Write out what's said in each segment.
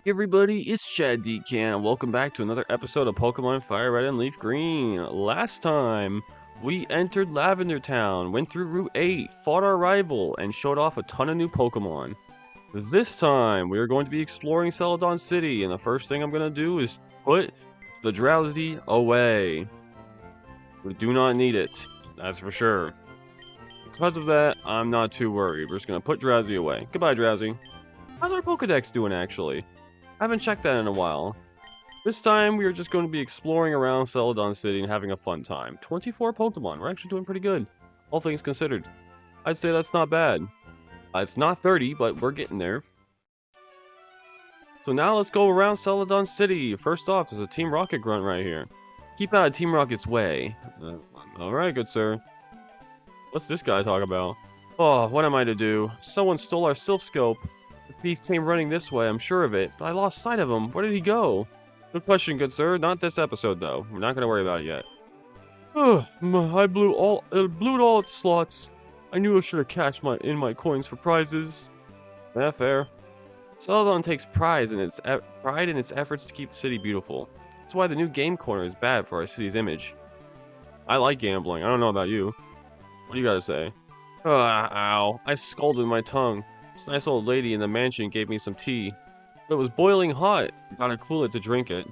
Hey everybody, it's Chad Decan, and welcome back to another episode of Pokemon FireRed and LeafGreen. Last time, we entered Lavender Town, went through Route 8, fought our rival, and showed off a ton of new Pokemon. This time, we are going to be exploring Celadon City, and the first thing I'm going to do is put the Drowsy away. We do not need it, that's for sure. Because of that, I'm not too worried. We're just going to put Drowsy away. Goodbye, Drowsy. How's our Pokedex doing, actually? I haven't checked that in a while. This time, we are just going to be exploring around Celadon City and having a fun time. 24 Pokemon. We're actually doing pretty good, all things considered. I'd say that's not bad. It's not 30, but we're getting there. So now let's go around Celadon City. First off, there's a Team Rocket grunt right here. Keep out of Team Rocket's way. Alright, good sir. What's this guy talk about? Oh, what am I to do? Someone stole our Silph Scope. The thief came running this way, I'm sure of it, but I lost sight of him. Where did he go? Good question, good sir. Not this episode, though. We're not going to worry about it yet. I blew it all at the slots. I knew I should have cashed my coins for prizes. Yeah, fair. Celadon takes pride in its efforts to keep the city beautiful. That's why the new game corner is bad for our city's image. I like gambling. I don't know about you. What do you got to say? Ow. I scalded my tongue. This nice old lady in the mansion gave me some tea. But it was boiling hot. Gotta cool it to drink it.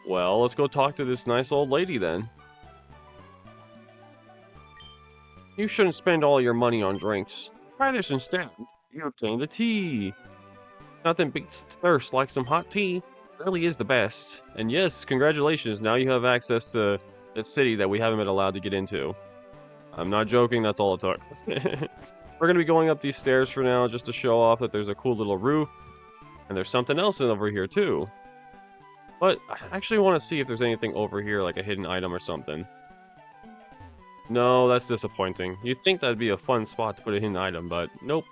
Well, let's go talk to this nice old lady then. You shouldn't spend all your money on drinks. Try this instead. You obtain the tea. Nothing beats thirst like some hot tea. It really is the best. And yes, congratulations. Now you have access to the city that we haven't been allowed to get into. I'm not joking, that's all it took. We're going to be going up these stairs for now just to show off that there's a cool little roof. And there's something else over here too. But I actually want to see if there's anything over here, like a hidden item or something. No, that's disappointing. You'd think that'd be a fun spot to put a hidden item, but nope.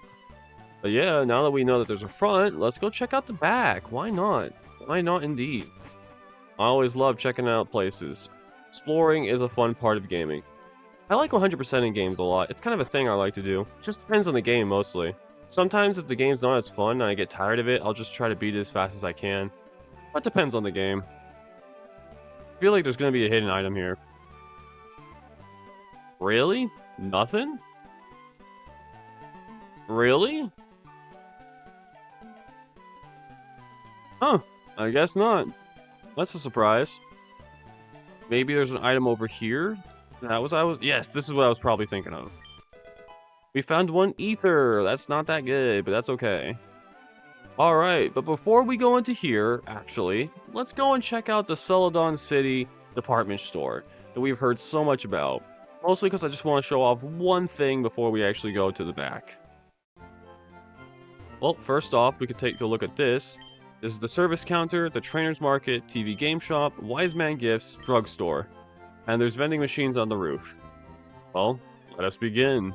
But yeah, now that we know that there's a front, let's go check out the back. Why not? Why not indeed? I always love checking out places. Exploring is a fun part of gaming. I like 100%ing games a lot. It's kind of a thing I like to do. It just depends on the game, mostly. Sometimes if the game's not as fun and I get tired of it, I'll just try to beat it as fast as I can. But depends on the game. I feel like there's going to be a hidden item here. Really? Nothing? Really? Huh. I guess not. That's a surprise. Maybe there's an item over here? Yes, this is what I was probably thinking of. We found one ether. That's not that good, but that's okay. Alright, but before we go into here, actually, let's go and check out the Celadon City department store that we've heard so much about. Mostly because I just want to show off one thing before we actually go to the back. Well, first off, we could take a look at this. This is the service counter, the trainer's market, TV game shop, wise man gifts, drugstore. And there's vending machines on the roof. Well, let us begin.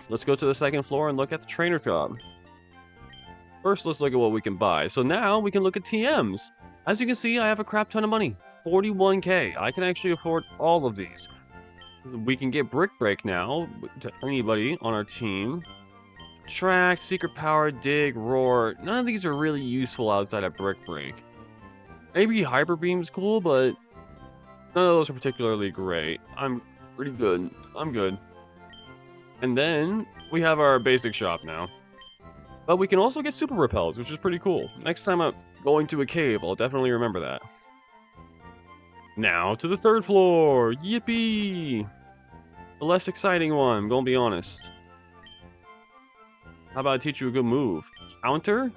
Let's go to the second floor and look at the trainer shop. First, let's look at what we can buy. So now we can look at TMs. As you can see, I have a crap ton of money. 41k. I can actually afford all of these. We can get Brick Break now to anybody on our team. Track, Secret Power, Dig, Roar. None of these are really useful outside of Brick Break. Maybe Hyper Beam's cool, but none of those are particularly great. I'm pretty good. I'm good. And then we have our basic shop now. But we can also get Super Repels, which is pretty cool. Next time I'm going to a cave, I'll definitely remember that. Now to the third floor. Yippee! The less exciting one, I'm gonna be honest. How about I teach you a good move? Counter?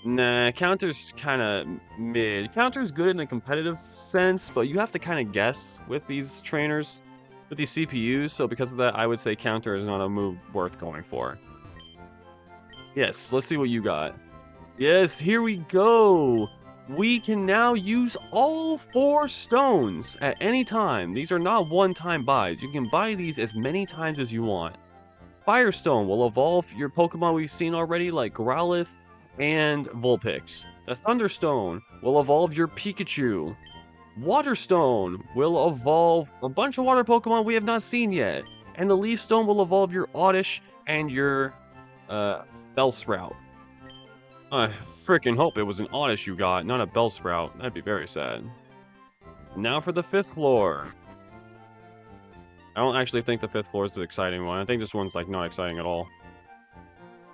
Nah, counter's kind of mid. Counter's good in a competitive sense, but you have to kind of guess with these trainers, with these CPUs, so because of that, I would say counter is not a move worth going for. Yes, let's see what you got. Yes, here we go! We can now use all 4 stones at any time. These are not one-time buys. You can buy these as many times as you want. Firestone will evolve your Pokemon we've seen already, like Growlithe and Vulpix. The Thunderstone will evolve your Pikachu. Waterstone will evolve a bunch of water Pokemon we have not seen yet. And the Leaf Stone will evolve your Oddish and your Bellsprout. I freaking hope it was an Oddish you got, not a Bellsprout. That'd be very sad. Now for the 5th floor. I don't actually think the 5th floor is the exciting one. I think this one's, like, not exciting at all.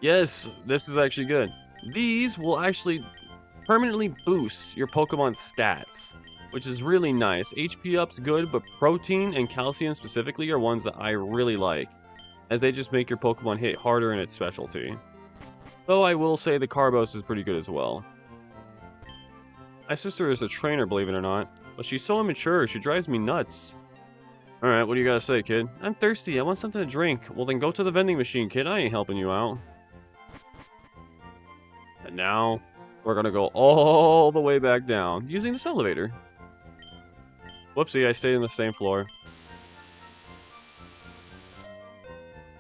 Yes, this is actually good. These will actually permanently boost your Pokemon stats, which is really nice. HP up's good, but protein and calcium specifically are ones that I really like, as they just make your Pokemon hit harder in its specialty. Though I will say the Carbos is pretty good as well. My sister is a trainer, believe it or not, but she's so immature, she drives me nuts. Alright, what do you gotta say, kid? I'm thirsty, I want something to drink. Well then go to the vending machine, kid, I ain't helping you out. And now, we're gonna go all the way back down, using this elevator. Whoopsie, I stayed on the same floor.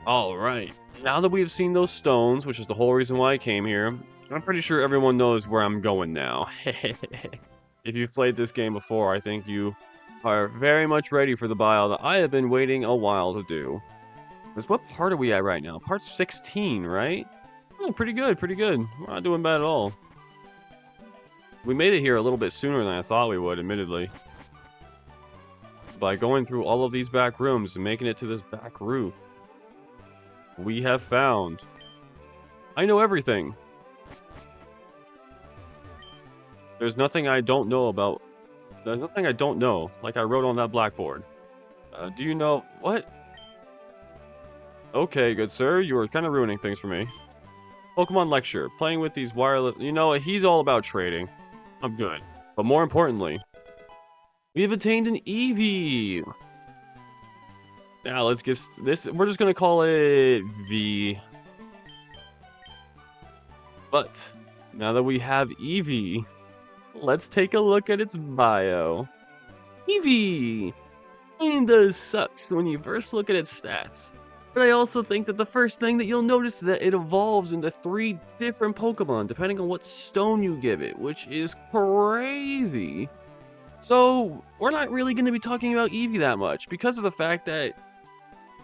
Alright, now that we have seen those stones, which is the whole reason why I came here, I'm pretty sure everyone knows where I'm going now. If you've played this game before, I think you are very much ready for the bio that I have been waiting a while to do. Because what part are we at right now? Part 16, right? Oh, pretty good, pretty good. We're not doing bad at all. We made it here a little bit sooner than I thought we would, admittedly. By going through all of these back rooms and making it to this back roof, we have found... I know everything. There's nothing I don't know about. There's nothing I don't know, like I wrote on that blackboard. Do you know... What? Okay, good sir, you are kind of ruining things for me. Pokemon lecture. Playing with these wireless... You know, he's all about trading. I'm good. But more importantly, we have attained an Eevee. Now, let's get this... We're just gonna call it V. But, now that we have Eevee... Let's take a look at its bio. Eevee! Kinda sucks when you first look at its stats. But I also think that the first thing that you'll notice is that it evolves into 3 different Pokemon depending on what stone you give it, which is crazy. So, we're not really going to be talking about Eevee that much because of the fact that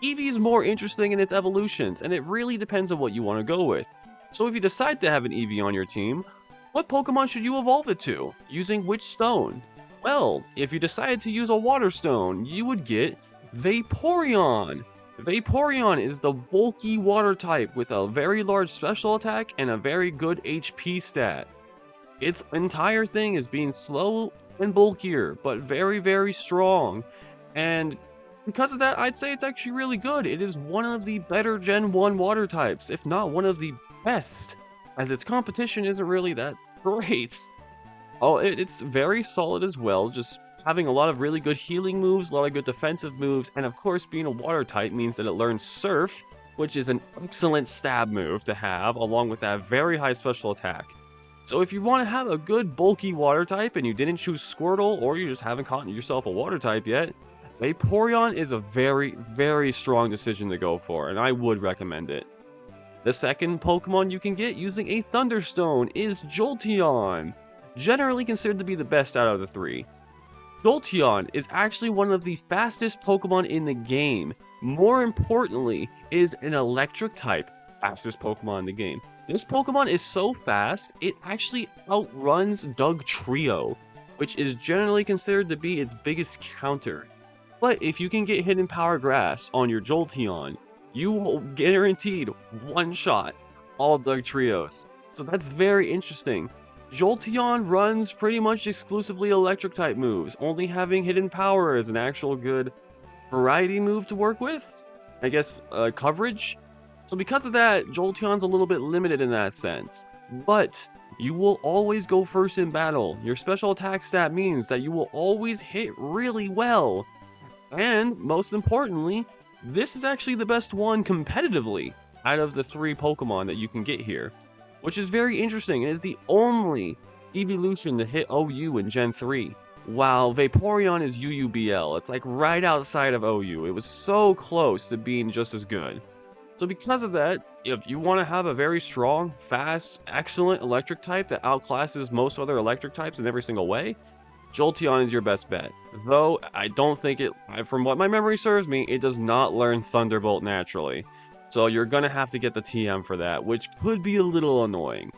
Eevee is more interesting in its evolutions, and it really depends on what you want to go with. So if you decide to have an Eevee on your team, what Pokemon should you evolve it to? Using which stone? Well, if you decided to use a water stone, you would get Vaporeon. Vaporeon is the bulky water type with a very large special attack and a very good HP stat. Its entire thing is being slow and bulkier, but very, very strong. And because of that, I'd say it's actually really good. It is one of the better Gen 1 water types, if not one of the best, as its competition isn't really that great. Oh, it's very solid as well, just having a lot of really good healing moves, a lot of good defensive moves, and of course being a water type means that it learns Surf, which is an excellent stab move to have, along with that very high special attack. So if you want to have a good bulky water type and you didn't choose Squirtle, or you just haven't caught yourself a water type yet, Vaporeon is a very, very strong decision to go for, and I would recommend it. The second Pokemon you can get using a Thunderstone is Jolteon, generally considered to be the best out of the 3. Jolteon is actually one of the fastest Pokemon in the game. More importantly, is an electric type fastest Pokemon in the game. This Pokemon is so fast, it actually outruns Dugtrio, which is generally considered to be its biggest counter. But if you can get Hidden Power Grass on your Jolteon, you will guaranteed one-shot all Dugtrios. So that's very interesting. Jolteon runs pretty much exclusively electric type moves, only having Hidden Power as an actual good variety move to work with. I guess coverage. So because of that, Jolteon's a little bit limited in that sense. But you will always go first in battle. Your special attack stat means that you will always hit really well. And most importantly, this is actually the best one competitively out of the 3 Pokemon that you can get here, which is very interesting. It is the only evolution to hit OU in Gen 3, while Vaporeon is UUBL. It's like right outside of OU. It was so close to being just as good. So because of that, if you want to have a very strong, fast, excellent electric type that outclasses most other electric types in every single way, Jolteon is your best bet. Though, I don't think it, from what my memory serves me, it does not learn Thunderbolt naturally. So you're gonna have to get the TM for that, which could be a little annoying.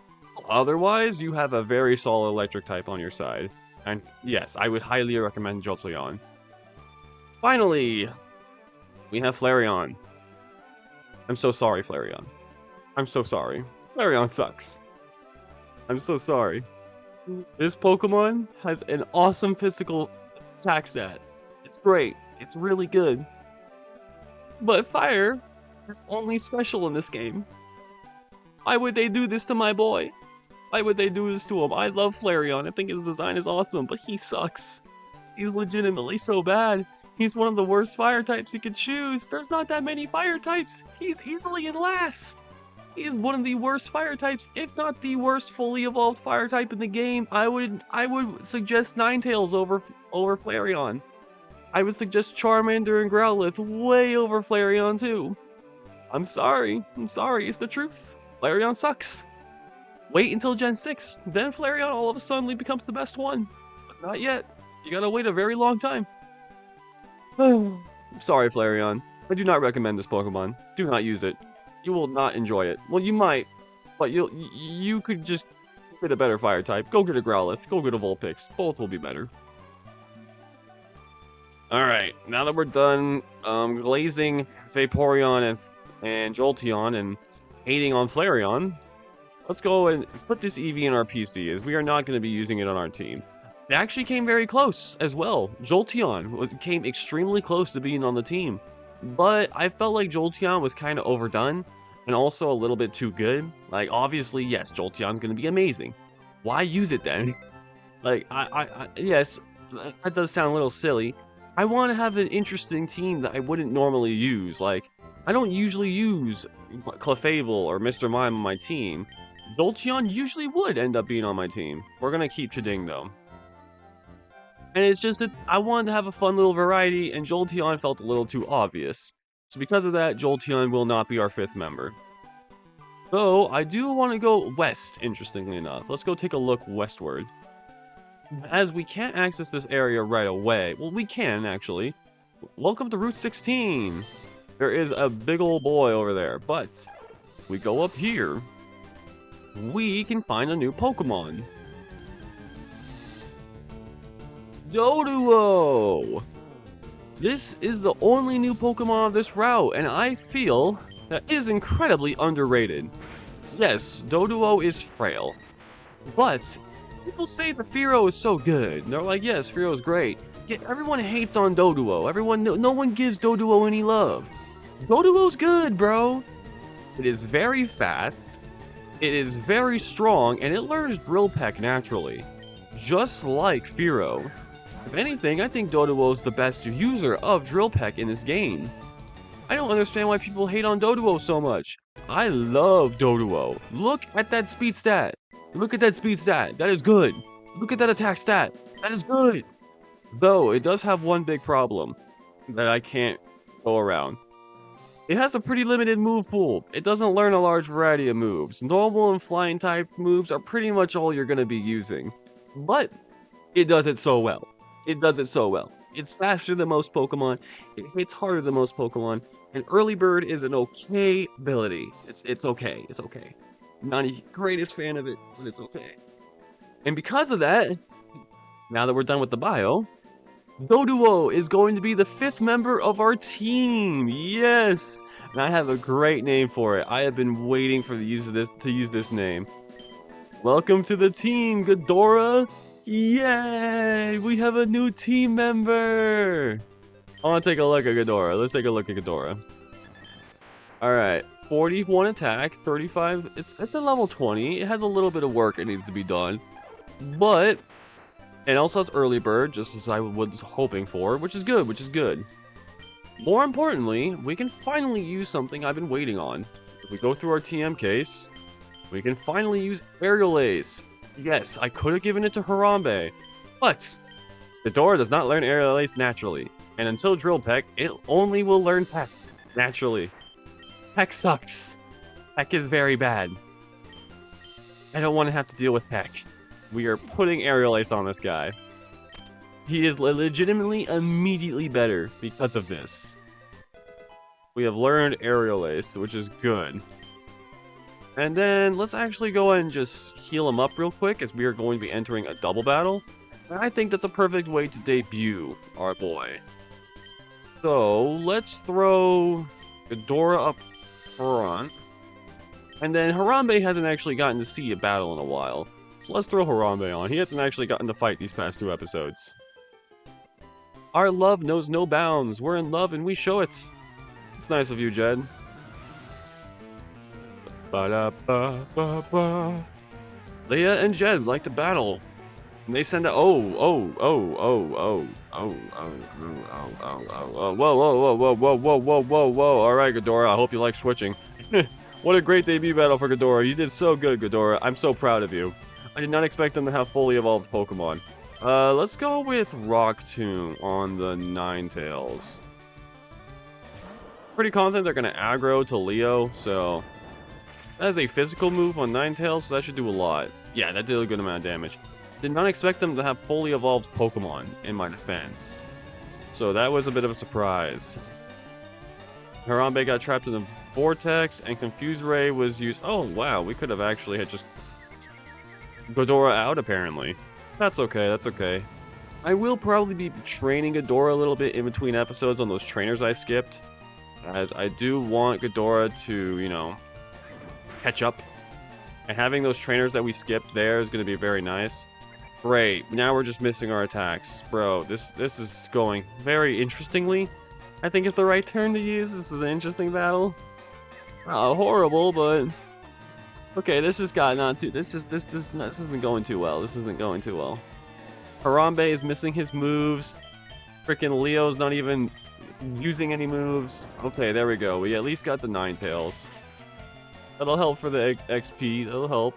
Otherwise, you have a very solid electric type on your side. And yes, I would highly recommend Jolteon. Finally, we have Flareon. I'm so sorry, Flareon. I'm so sorry. Flareon sucks. I'm so sorry. This Pokemon has an awesome physical attack stat. It's great. It's really good. But fire is only special in this game. Why would they do this to my boy? Why would they do this to him? I love Flareon. I think his design is awesome, but he sucks. He's legitimately so bad. He's one of the worst fire types you could choose. There's not that many fire types. He's easily in last. He is one of the worst fire types, if not the worst fully evolved fire type in the game. I would suggest Ninetales over Flareon. I would suggest Charmander and Growlithe way over Flareon too. I'm sorry. It's the truth. Flareon sucks. Wait until Gen 6, then Flareon all of a sudden becomes the best one. But not yet. You gotta wait a very long time. Sorry, Flareon. I do not recommend this Pokemon. Do not use it. You will not enjoy it. Well, you might, but you could just get a better fire type. Go get a Growlithe. Go get a Vulpix. Both will be better. Alright, now that we're done glazing Vaporeon and Jolteon and hating on Flareon, let's go and put this Eevee in our PC, as we are not going to be using it on our team. It actually came very close as well. Jolteon came extremely close to being on the team. But I felt like Jolteon was kind of overdone and also a little bit too good. Like, obviously, yes, Jolteon's going to be amazing. Why use it then? Like, yes, that does sound a little silly. I want to have an interesting team that I wouldn't normally use. Like, I don't usually use Clefable or Mr. Mime on my team. Jolteon usually would end up being on my team. We're going to keep Chiding, though. And it's just that I wanted to have a fun little variety, and Jolteon felt a little too obvious. So because of that, Jolteon will not be our 5th member. Though, I do want to go west, interestingly enough. Let's go take a look westward. As we can't access this area right away. Well, we can, actually. Welcome to Route 16. There is a big old boy over there. But, we go up here. We can find a new Pokemon. Doduo! This is the only new Pokemon of this route, and I feel that it is incredibly underrated. Yes, Doduo is frail, but people say the Fearow is so good. They're like, yes, Fearow is great. Yet everyone hates on Doduo. No one gives Doduo any love. Doduo's good, bro. It is very fast, it is very strong, and it learns Drill Peck naturally, just like Fearow. If anything, I think Doduo is the best user of Drill Peck in this game. I don't understand why people hate on Doduo so much. I love Doduo. Look at that speed stat. Look at that speed stat. That is good. Look at that attack stat. That is good. Though, it does have one big problem that I can't go around. It has a pretty limited move pool. It doesn't learn a large variety of moves. Normal and flying type moves are pretty much all you're going to be using. But it does it so well. It does it so well. It's faster than most Pokemon, it hits harder than most Pokemon, and Early Bird is an okay ability. It's okay, it's okay. I'm not a greatest fan of it, but it's okay. And because of that, now that we're done with the bio, Doduo is going to be the 5th member of our team. Yes! And I have a great name for it. I have been waiting for the use of this name. Welcome to the team, Gadora! Yay! We have a new team member! I want to take a look at Gadora. Let's take a look at Gadora. Alright, 41 attack, 35... It's a level 20. It has a little bit of work it needs to be done. But it also has Early Bird, just as I was hoping for, which is good. More importantly, we can finally use something I've been waiting on. If we go through our TM case, we can finally use Aerial Ace. Yes, I could have given it to Harambe, but Gadora does not learn Aerial Ace naturally, and until Drill Peck, it only will learn Peck naturally. Peck sucks. Peck is very bad. I don't want to have to deal with Peck. We are putting Aerial Ace on this guy. He is legitimately immediately better because of this. We have learned Aerial Ace, which is good. And then let's actually go ahead and just heal him up real quick as we are going to be entering a double battle. And I think that's a perfect way to debut our boy. So let's throw Gadora up front. And then Harambe hasn't actually gotten to see a battle in a while. So let's throw Harambe on. He hasn't actually gotten to fight these past 2 episodes. Our love knows no bounds. We're in love and we show it. It's nice of you, Jed. Ba-da-ba-ba-ba. Leah and Jed like to battle. And they send a whoa, whoa. All right, Gadora, I hope you like switching. What a great debut battle for Gadora. You did so good, Gadora. I'm so proud of you. I did not expect them to have fully evolved Pokemon. Let's go with Rock Tomb on the Ninetales. Pretty confident they're going to aggro to Leo, so that is a physical move on Ninetales, so that should do a lot. Yeah, that did a good amount of damage. Did not expect them to have fully evolved Pokemon in my defense. So that was a bit of a surprise. Harambe got trapped in the Vortex, and Confuse Ray was used. Oh, wow, we could have actually had just Gadora out, apparently. That's okay, that's okay. I will probably be training Gadora a little bit in between episodes on those trainers I skipped, as I do want Gadora to, you know, catch up. And having those trainers that we skipped there is going to be very nice. Great, now we're just missing our attacks. Bro, this is going very interestingly. I think it's the right turn to use. This is an interesting battle. Horrible, but okay, this has got not too. This isn't going too well. This isn't going too well. Harambe is missing his moves. Freaking Leo's not even using any moves. Okay, there we go. We at least got the Ninetales. That'll help for the XP. That'll help.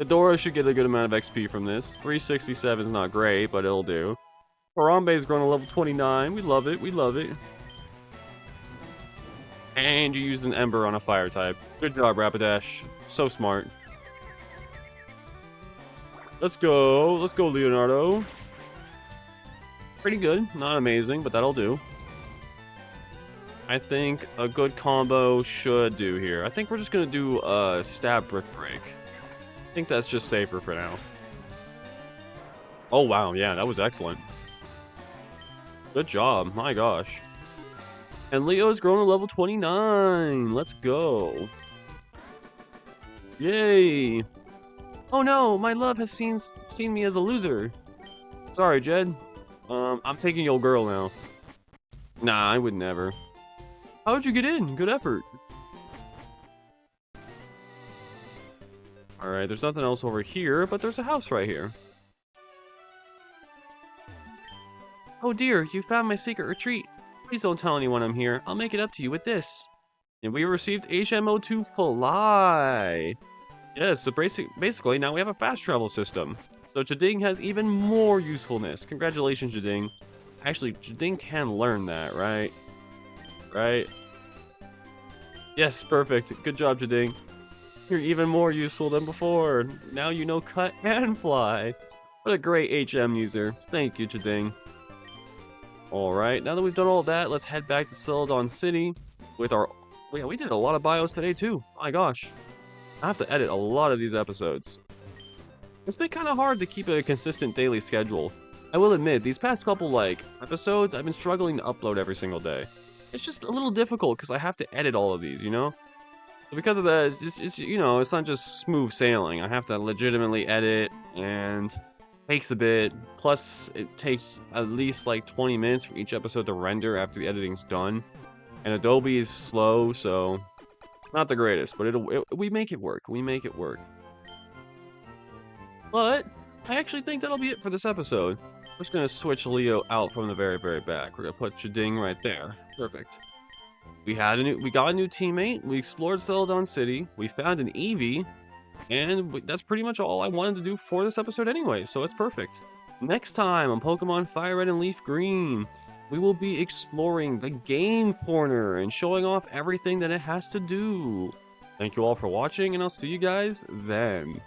Gadora should get a good amount of XP from this. 367 is not great, but it'll do. Harambe's grown to level 29. We love it. We love it. And you used an Ember on a Fire type. Good job, Rapidash. So smart. Let's go. Let's go, Leonardo. Pretty good. Not amazing, but that'll do. I think a good combo should do here. I think we're just going to do a Stab Brick Break. I think that's just safer for now. Oh, wow. Yeah, that was excellent. Good job. My gosh. And Leo's grown to level 29. Let's go. Yay. Oh no, my love has seen me as a loser. Sorry, Jed. I'm taking your girl now. Nah, I would never. How'd you get in? Good effort. Alright, there's nothing else over here, but there's a house right here. Oh dear, you found my secret retreat. Please don't tell anyone I'm here. I'll make it up to you with this. And we received HMO to fly. Yes, so basically now we have a fast travel system. So Jading has even more usefulness. Congratulations, Jading. Actually, Jading can learn that, right? Right? Yes, perfect. Good job, Jading. You're even more useful than before. Now you know cut and fly. What a great HM user. Thank you, Jading. Alright, now that we've done all that, let's head back to Celadon City with our... Yeah, we did a lot of bios today, too. My gosh. I have to edit a lot of these episodes. It's been kind of hard to keep a consistent daily schedule. I will admit, these past couple, episodes, I've been struggling to upload every single day. It's just a little difficult because I have to edit all of these, you know? So because of that, it's not just smooth sailing. I have to legitimately edit, and... takes a bit, plus it takes at least 20 minutes for each episode to render after the editing's done, and Adobe is slow, so it's not the greatest, but we make it work. But I actually think that'll be it for this episode. We're just gonna switch Leo out from the very, very back. We're gonna put Jading right there. Perfect. We got a new teammate. We explored Celadon City. We found an Eevee. And that's pretty much all I wanted to do for this episode anyway, so it's perfect. Next time on Pokemon FireRed and LeafGreen, we will be exploring the game corner and showing off everything that it has to do. Thank you all for watching, and I'll see you guys then.